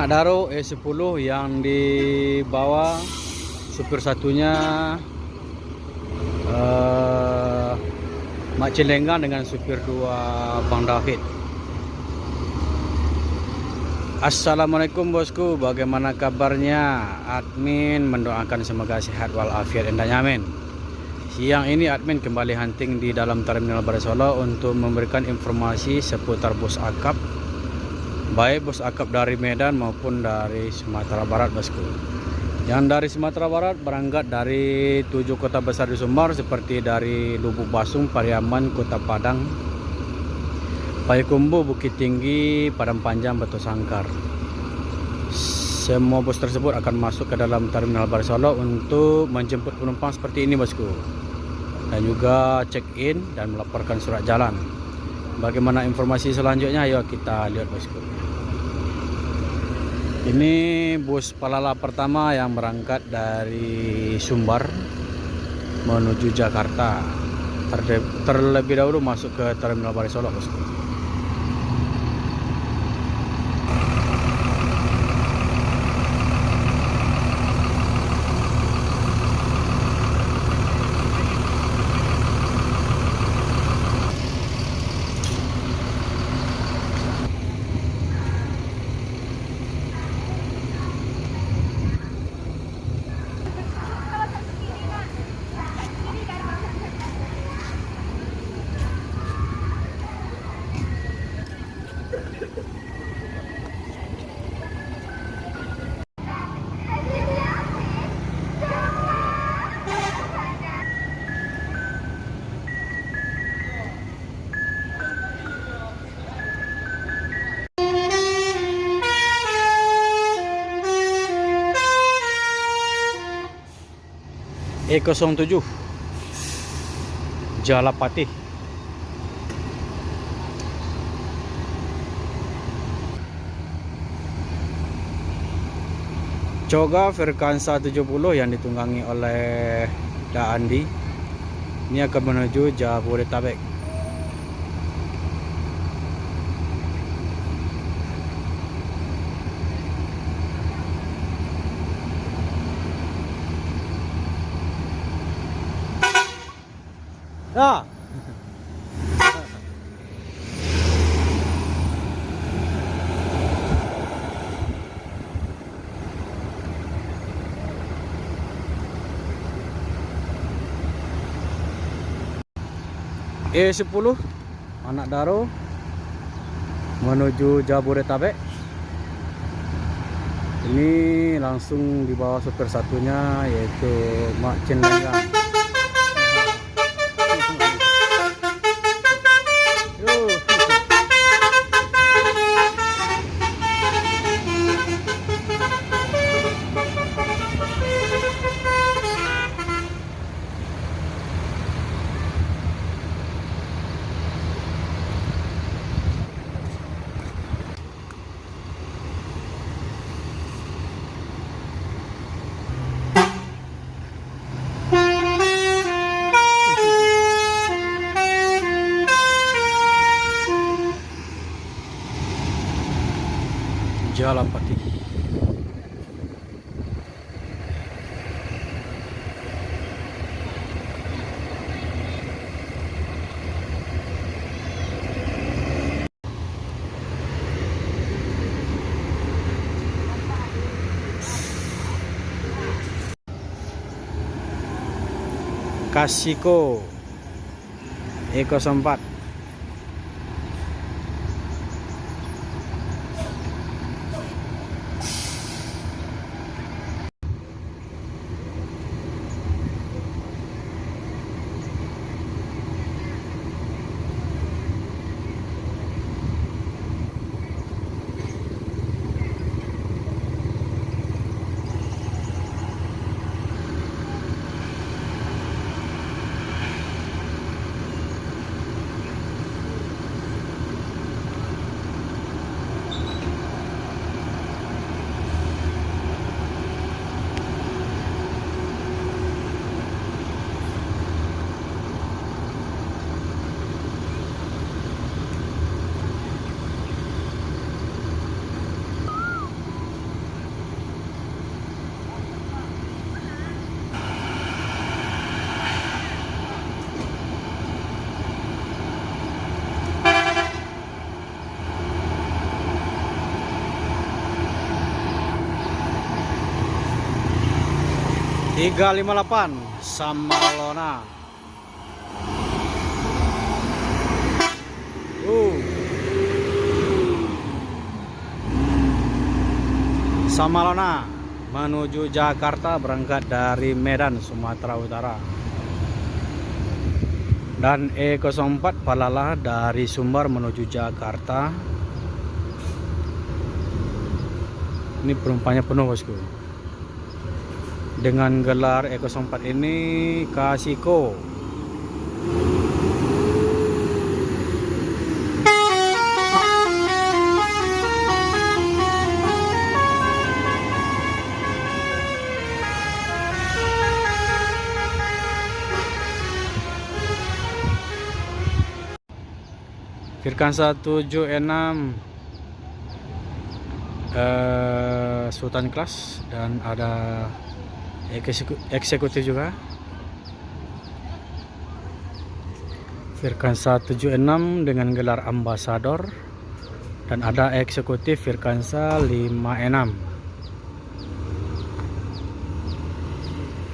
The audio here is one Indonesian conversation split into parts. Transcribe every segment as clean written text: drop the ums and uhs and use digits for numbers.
Anak Daro E10 yang dibawa supir satunya Mak Cilengan dengan supir 2 Bang David. Assalamualaikum bosku, bagaimana kabarnya? Admin mendoakan semoga sehat walafiat dan nyaman. Siang ini admin kembali hunting di dalam terminal Barai Solo untuk memberikan informasi seputar bus akap, baik bus akap dari Medan maupun dari Sumatera Barat bosku. Yang dari Sumatera Barat berangkat dari 7 kota besar di Sumbar seperti dari Lubuk Basung, Pariaman, Kota Padang, Payakumbuh, Bukit Tinggi, Padang Panjang, Batu Sangkar. Semua bus tersebut akan masuk ke dalam terminal Barai Solo untuk menjemput penumpang seperti ini bosku, dan juga check in dan melaporkan surat jalan. Bagaimana informasi selanjutnya? Ayo kita lihat bosku. Ini bus Palala pertama yang berangkat dari Sumbar menuju Jakarta. Terlebih dahulu masuk ke terminal Barai Solo bosku. E07 Jalapati. Coga Firkansa 70 yang ditunggangi oleh Da Andi ini akan menuju Jabodetabek. Ah. E10 Anak Daro menuju Jabodetabek. Ini langsung di bawah supir satunya yaitu Mak Cilengan. Jalapati. Kasiko E04. 358 Samalona. Samalona menuju Jakarta berangkat dari Medan, Sumatera Utara. Dan E04 Palala dari Sumbar menuju Jakarta. Ini penumpangnya penuh, bosku. Dengan gelar E04 ini Kasiko. Firkansa 76 Sultan Class, dan ada eksekutif juga. Firkansa 76 dengan gelar Ambassador, dan ada eksekutif Firkansa 56.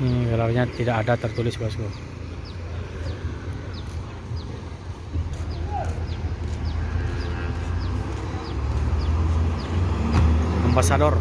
Ini gelarnya tidak ada tertulis, bosku. Ambassador.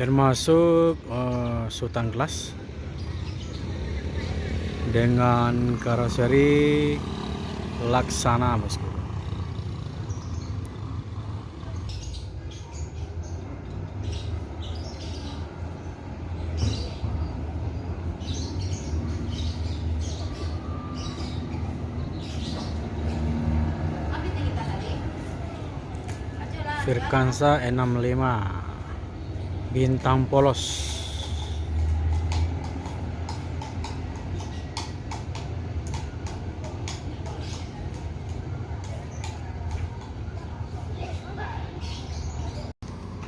Termasuk Sultan Class dengan karoseri Laksana, bosku. Firkansa 65 Bintang Polos.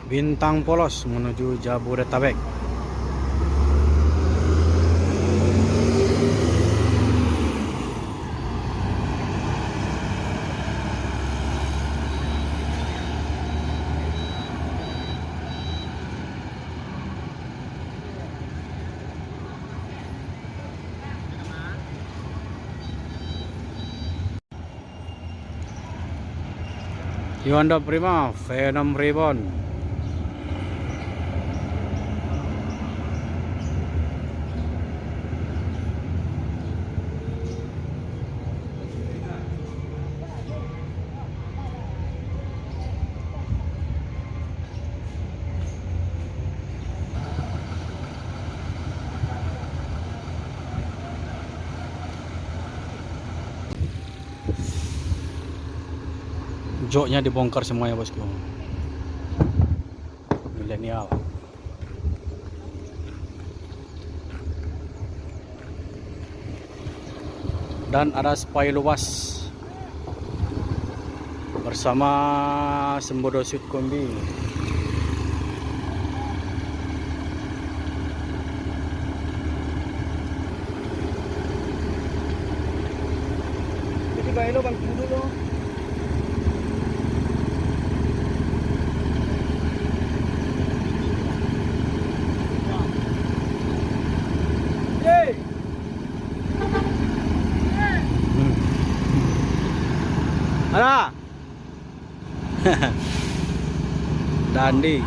Bintang Polos menuju Jabodetabek. Hyundai Prima Venom Ribbon. Joknya dibongkar semuanya, bosku. Milenial. Dan ada spy luas bersama Sembodo Suit Kombi. Jadi baik lo bang dulu. Ada. Dandi.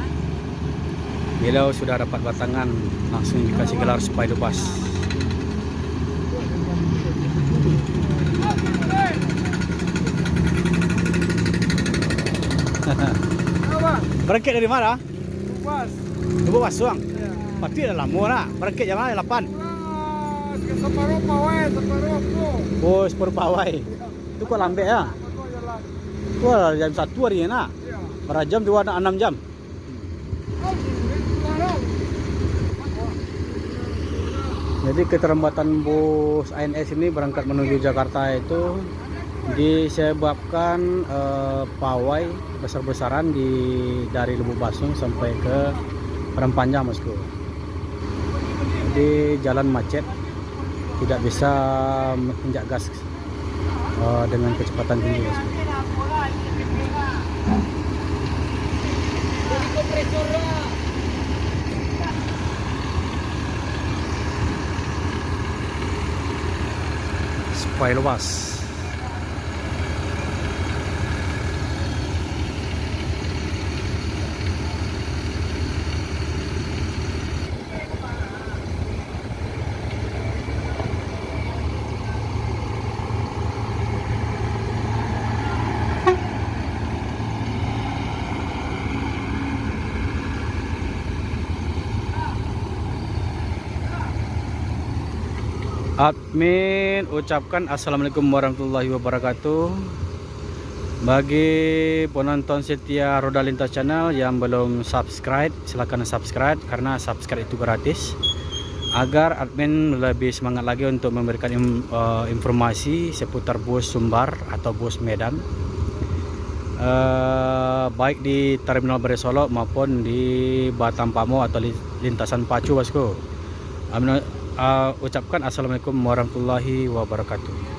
Bila sudah dapat batangan, langsung dikasih gelar spy lepas. Berangkat dari mana? Lupas. Lupa Suang. Ya. Pasti ada lama lah. Berangkat jam mana? 8. Separuh pawai, separuh tuh. Oh, sepuluh pawai. Itu kok lambe ya? Wah, jam 1 hari ya nak. Iya. Berapa jam? 6 jam. Jadi keterlambatan bus ANS ini berangkat menuju Jakarta itu disebabkan pawai besar-besaran dari Lubuk Basung sampai ke Padang Bosku. Jadi jalan macet, tidak bisa menginjak gas dengan kecepatan tinggi Bosku. Supaya luas. Admin ucapkan assalamualaikum warahmatullahi wabarakatuh. Bagi penonton setia Roda Lintas Channel yang belum subscribe, silahkan subscribe karena subscribe itu gratis, agar admin lebih semangat lagi untuk memberikan informasi seputar bus Sumbar atau bus Medan, baik di Terminal Beresolo maupun di Batam Pamo atau lintasan Pacu Bosku. Ucapkan assalamualaikum warahmatullahi wabarakatuh.